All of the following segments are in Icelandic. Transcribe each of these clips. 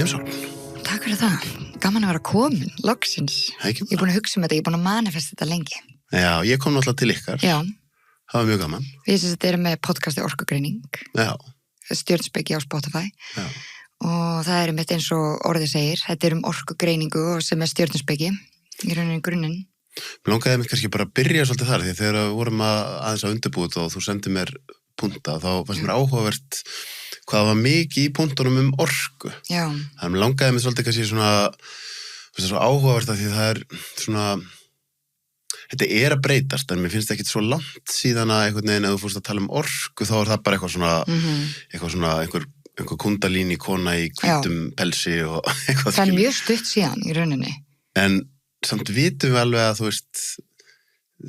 Sveinsson. Takk fyrir það. Gaman að vera komin, loksins. Ekki Ég er búin að hugsa þetta, ég er búin að manifesta þetta lengi. Já, ég kom náttúrulega til ykkar. Já. Það var mjög gaman. Við sem þetta erum með podcasti Orkugreining, Já. Stjörnspeki á Spotify. Já. Og það er mitt eins og orðið segir, þetta er orkugreiningu og sem er stjörnspeki í rauninni grunninn. Mér langaði mig kannski bara að byrja svolítið þar, því þegar við vorum aðeins að undirbúið og þú sendið mér punta, þá fannst mér áhugavert hvað var mikið í puntunum orku. Já. Það mér langaði mig svolítið kannski svona áhugavert að því það er svona, þetta er að breytast, en mér finnst ekki svo langt síðan að einhvern veginn, ef þú fórst að tala orku, þá er það bara eitthvað svona, einhver kundalíni kona í hvítum pelsi og eitthvað. Það er mjög stutt síðan í rauninni. En samt vitum við alveg að þú veist,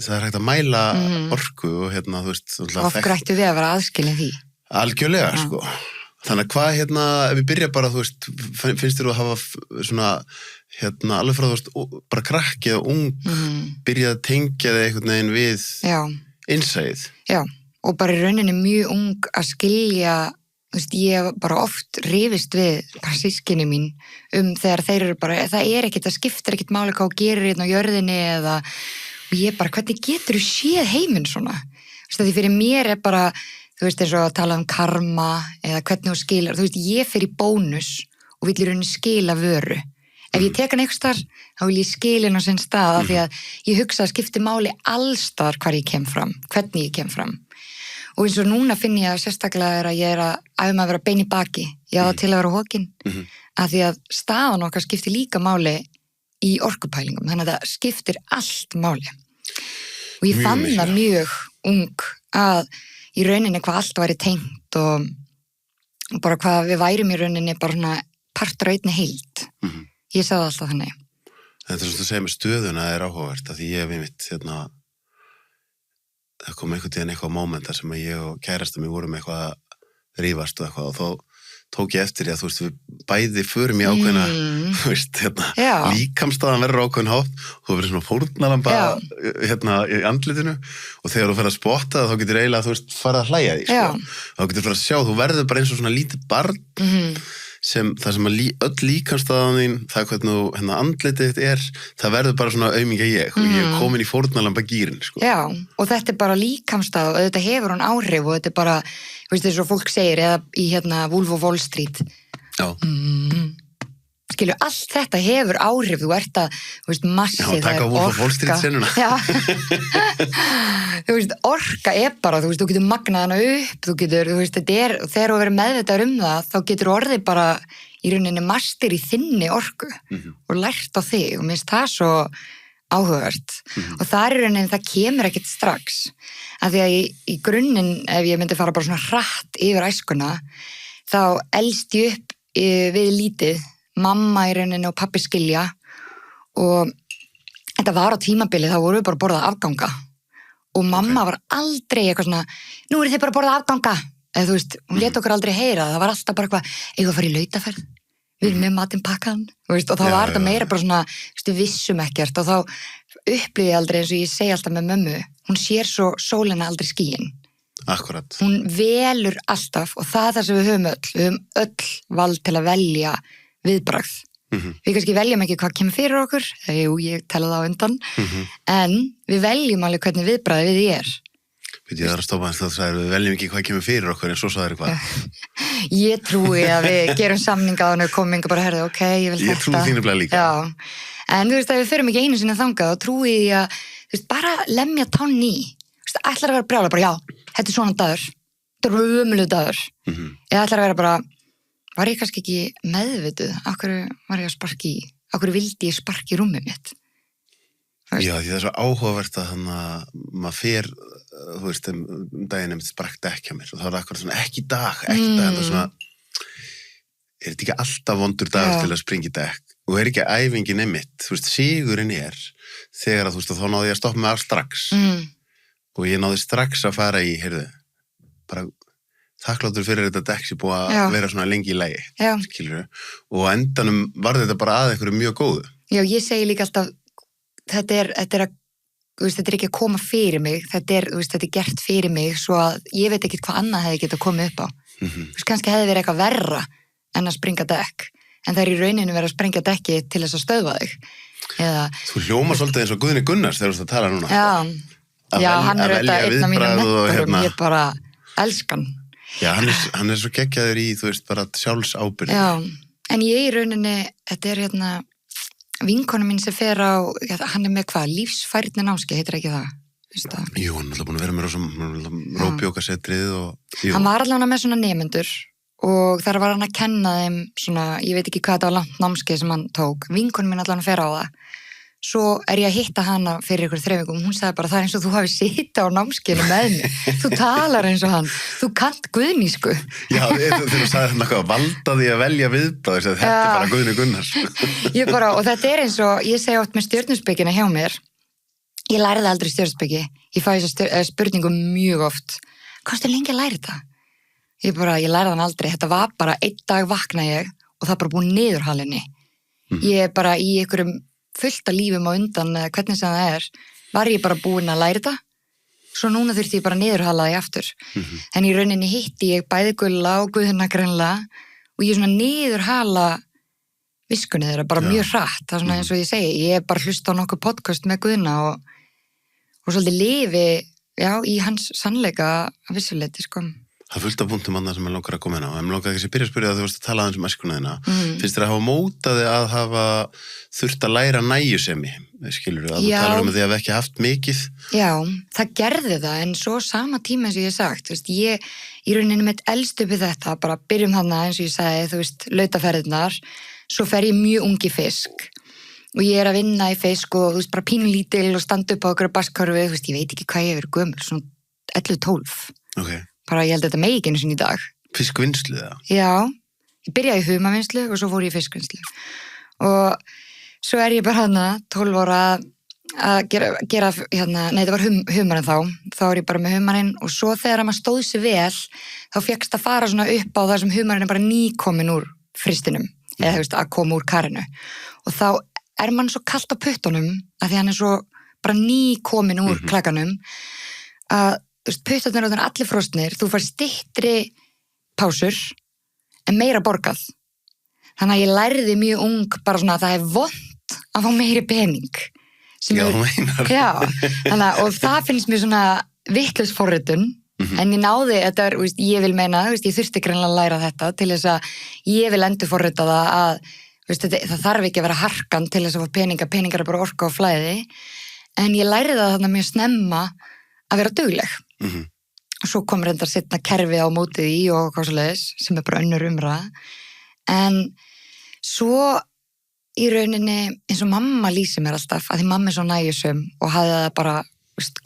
það er hægt að mæla orku og þú veist. Af hverju ættu við að vera aðskilin því? Algjörlega, sko. Þannig að hvað, ef við byrja bara, þú veist, finnst þér að hafa svona, alveg frá, þú veist, bara krakki eða ung, byrjað að tengja þig einhvern veginn við innsæið. Já, og bara í rauninni mjög ung að skilja. Þú veist, ég hef bara oft rifist við bara sískinni mín þegar þeir eru bara, það er ekkert, það skiptir ekkert máli hvað þú gerir hérna á jörðinni eða, og ég bara, hvernig getur þú séð heiminn svona? Þú veist, því fyrir mér er bara, þú veist, eins og að tala karma eða hvernig þú skilar, þú veist, ég fer í bónus og vill í rauninni skila vöru. Ef ég tek hann einhvers staðar, þá vil ég skila hann á sinn stað af því að ég hugsa að skipti máli allstaðar hvar ég kem fram, hvernig ég kem fram. Og eins og núna finn ég að sérstaklega er að ég er að æfa að vera bein í baki, ég á til að vera hókin, af því að staðan okkar skiptir líka máli í orkupælingum, þannig að það skiptir allt máli. Og ég fann það mjög ung að í rauninni hvað allt væri tengt og bara hvað við værum í rauninni bara svona partur á einni heild. Ég sagði alltaf þannig. Þetta er svona að segja með stöðuna er áhugavert, að því ég hef einmitt, það kom einhvern tíðan eitthvað mómentar sem að ég og kærasta mér vorum eitthvað að rífast og eitthvað og þá tók ég eftir því að þú veist við bæði förum í ákveðna þú veist, líkamstaðan verður ákveðin hátt og þú verður svona fórnalamba í andlitinu og þegar þú fer að spotta það þá getur eiginlega þú veist farið að hlæja því sko. Þá getur farið að sjá, þú verður bara eins og svona lítið barn það sem að öll líkamstaðan þín, það hvernig þú andlitið þitt er, það verður bara svona aumingja ég og ég er komin í fórnalamba gýrin sko. Já, og þetta er bara líkamstað og þetta hefur hann áhrif og þetta er bara, þú veist þess að fólk segir eða í Wolf of Wall Street skilju, allt þetta hefur áhrif, þú ert að, þú veist, massi, það er orka. Já, taka Wolf of Wall Street senuna. Já, þú veist, orka er bara, þú veist, þú getur magnað hana upp, þú veist, þetta er, þegar þú verður meðvitaður það, þá getur orðið bara í rauninni master í þinni orku og lært á þig og minnst það svo áhugavert. Og það er í rauninni, það kemur ekkert strax, af því að í grunninn, ef ég myndi fara bara svona hratt yfir æskuna, þá elst ég upp við lítið, mamma í rauninni og pappi skilja og þetta var á tímabili, þá voru við bara að borða afganga og mamma var aldrei eitthvað svona, nú eru þið bara að borða afganga eða þú veist, hún lét okkur aldrei heyra það var alltaf bara eitthvað, eitthvað að fara í lautaferð við erum með matinn pakkaðan og þá var þetta meira bara svona, við vissum ekkert og þá upplýði ég aldrei eins og ég segi alltaf með mömmu, hún sér svo sólina aldrei skíin. Akkurat. Hún velur alltaf og það er það sem við höfum öll vald til að velja viðbragð. Við kannski veljum ekki hvað kemur fyrir okkur, jú, ég tala það á undan, en við veljum alveg hvernig viðbragð við er. Ég þarf að stoppa hans að það við veljum ekki hvað kemur fyrir okkur, en svo sagði þér hvað. Ég trúi að við gerum samninga á hann og komum og bara herðu, ok, ég vil þetta. Ég trúi þínu bleið líka. Já, en þú veist að við förum ekki einu sinni þangað og trúi því að, þú veist, bara lemja tánn í. Þú veist, ætlar að vera brjála, bara já, þetta er svona dagur, þetta er ömurlegur dagur. Eða ætlar að vera bara var ég kannski ekki meðvituð akkur var ég að sparki í akkur vildi ég sparki í rúmið mitt. Já, því það er svo áhugavert að maður fer, þú veist, daginn sprakk dekk hjá mér og það var akkur svona ekki dag, en það svona er þetta ekki alltaf vondur dagur til að springa í dekk og er ekki æfingin einmitt, þú veist, sigurinn er þegar að þú veist, þá náði ég að stoppa mig af strax og ég náði strax að fara í, heyrðu, bara þakkláttur fyrir þetta dekk sem búið að vera svona lengi í lagi, skilur og á endanum var þetta bara að einhverju mjög góðu. Já, ég segi líka alltaf þetta er ekki að koma fyrir mig, þetta er gert fyrir mig svo að ég veit ekki hvað annað hefði getað komið upp á. Kannski hefði verið eitthvað verra en að springa dekk, en það í rauninu verið að sprengja dekki til þess að stöðva þig. Eða, Þú hljómar svolítið eins og Guðni Gunnars þegar þú ert að tala núna. Já, hann þetta einn af mínum mentorum, ég bara elskan. Já, hann svo geggjaður í, þú veist, bara sjálfsábyrgð. Já, en ég í rauninni, þetta vinkona mín sem fer á, hann með hvað, lífsfærni námskeið, heitir ekki það? Jú, hann er alltaf búin að vera með rópjókasetrið og... Hann var allavega með svona nemendur og þar var hann að kenna þeim svona, ég veit ekki hvað þetta var langt námskeið sem hann tók, vinkona mín allavega fer á það. Svo ég að hitta hana fyrir ykkur 3 vikum, hún sagði bara það eins og þú hafi sitað á námskeiðinu með mér, þú talar eins og hann, þú kannt guðnísku. Já, þegar þú sagði hann eitthvað, valda því að velja viðbáð, þetta er bara Guðni Gunnars. Og þetta er eins og, ég segi oft með stjörnuspekina hjá mér, ég læriði aldrei stjörnuspeki, ég fæ þessa spurningu mjög oft, hvað stu lengi að læra þetta? Ég læriði hann aldrei, þetta var bara einn dag vakna ég og það bara búið niðurhalinni. Ég er bara í einhverjum fullt af lífum á undan, hvernig sem það er, var ég bara búin að læra þetta, svo núna þurfti ég bara niðurhala því aftur. En í rauninni hitti ég bæði Gulla og Guðna greinlega og ég svona niðurhala viskunni þeirra, bara mjög hratt, það er svona eins og ég segi, ég bara hlusta á nokkuð podcast með Guðna og svolítið lifi, já, í hans sannleika vissuleiti, sko. Það fullt af punktum annað sem ég langar að koma inn á. En ég langar ekki að byrja að spyrja að þú varst að tala aðeins um æskuna þína. Finnst þér að hafa mótaði að hafa þurft að læra nægjusemi, skilurðu, að þú talar um því að við ekki haft mikið? Já, það gerði það, en svo sama tíma eins og ég sagt, ég í rauninni mitt elst upp í þetta, bara byrjum þarna eins og ég sagði, þú veist, lautaferðirnar, svo fer ég mjög ungi fisk og ég er að vinna í fisk og þú veist, bara pínulítil og standa upp á okkur baskarfi, þú veist, ég veit ekki hvað ég verið gömul, svona 11-12. Okay. Bara ég held að þetta megi ekki einu sinni í dag. Fiskvinnslu, það? Já, ég byrjaði í humavinnslu og svo fór ég í fiskvinnslu. Og svo er ég bara 12 ára að gera nei, það var humarinn þá er ég bara með humarinn og svo þegar maður stóð sér vel, þá fékkst að fara svona upp á það sem humarinn er bara nýkomin úr fristinum, eða þú veist, að koma úr karinu. Og þá er mann svo kalt á puttunum, að því hann er svo bara nýkomin úr klakanum, að puttarnir og þannig allir frosnir, þú fær styttri pásur en meira borgað. Þannig að ég lærði mjög ung bara svona að það er vont að fá meiri pening. Já, þú meinar. Já, og það finnst mér svona vitlaus forritun, en ég náði, þetta er, ég vil meina, ég þurfti greinlega að læra þetta til þess að ég vil endur forrita það að það þarf ekki að vera harkan til þess að fá peningar er bara orka og flæði, en ég lærði það þarna mjög snemma að vera dugleg. Og svo kom reyndar setna kerfi á mótið í og hvað svoleiðis, sem er bara önnur umræða. En svo í rauninni, eins og mamma lýsir mér alltaf, að því mamma er svo nægjusum og hafði það bara,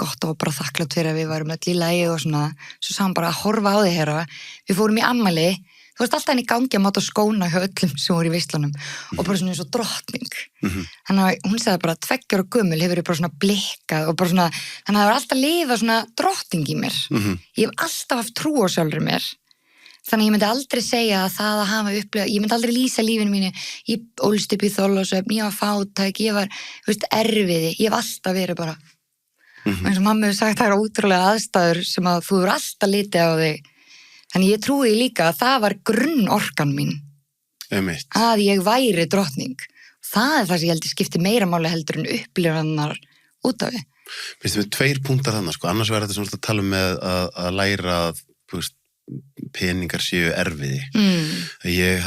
gott og bara þakklátt fyrir að við varum öll í lagi og svona, svo sá hann bara að horfa á þig herra, við fórum í afmæli, þú veist alltaf henni í gangi að máta skóna hjá öllum sem voru í veislunum og bara svona eins og drottning. Þannig að hún segði bara 2 ára gömul hefur ég bara svona blikkað og bara svona, þannig að það var alltaf lifað svona drottning í mér. Ég hef alltaf haft trú á sjálfur mér. Þannig að ég myndi aldrei segja að það að hafa upplifað, ég myndi aldrei lýsa lífinu mínu, ég ólst upp í Þorlákshöfn, ég var fátæk, ég var, erfiði, ég hef alltaf verið bara. Og eins og mamma hefur sagt, það er ótrúlega aðstæður sem að þú hefur alltaf litið á þig. Þannig ég trúi líka að það var grunnorkan mín. Að ég væri drottning. Það er það sem ég held að skipti meira máli heldur en upplifannar út af því. Finnst þið með 2 punktar þannig, sko, annars verður þetta svona að tala með að læra að, þú veist, peningar séu erfiði. Ég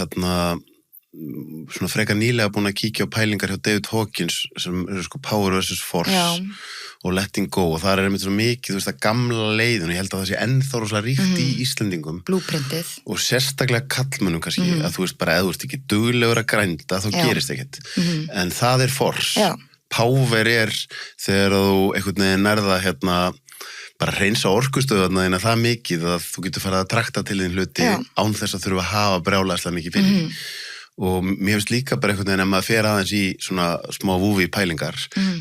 svona frekar nýlega búin að kíkja á pælingar hjá David Hawkins sem eru sko Power vs. Force og Letting Go og það er einmitt svo mikið, þú veist, að gamla leiðun og ég held að það sé ennþá rosalega ríkt í Íslendingum. Blúprintið. Og sérstaklega kallmönnum kannski, að þú veist bara, ef þú ert ekki duglegur að grænda, þá gerist ekkert. En það er Force. Power er þegar þú einhvern veginn nærða bara hreinsa orkustöðuna þína það mikið að þú getur farið að trakta til þín hluti án þess að þurfa að hafa brjálæðislega mikið fyrir. Og mér finnst líka bara einhvern veginn ef maður fer aðeins í svona smá vúfi pælingar,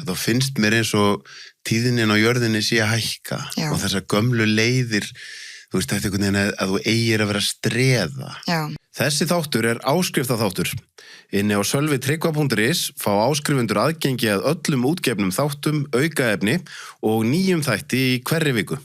þá finnst mér eins og tíðinin á jörðinni sé að hækka og þessar gömlu leiðir, þú veist, þetta er einhvern veginn að þú eigir að vera að streða. Þessi þáttur er áskriftaþáttur. Inni á sölvitryggva.is fá áskrifundur aðgengi að öllum útgefnum þáttum, aukaefni og nýjum þætti í hverri viku.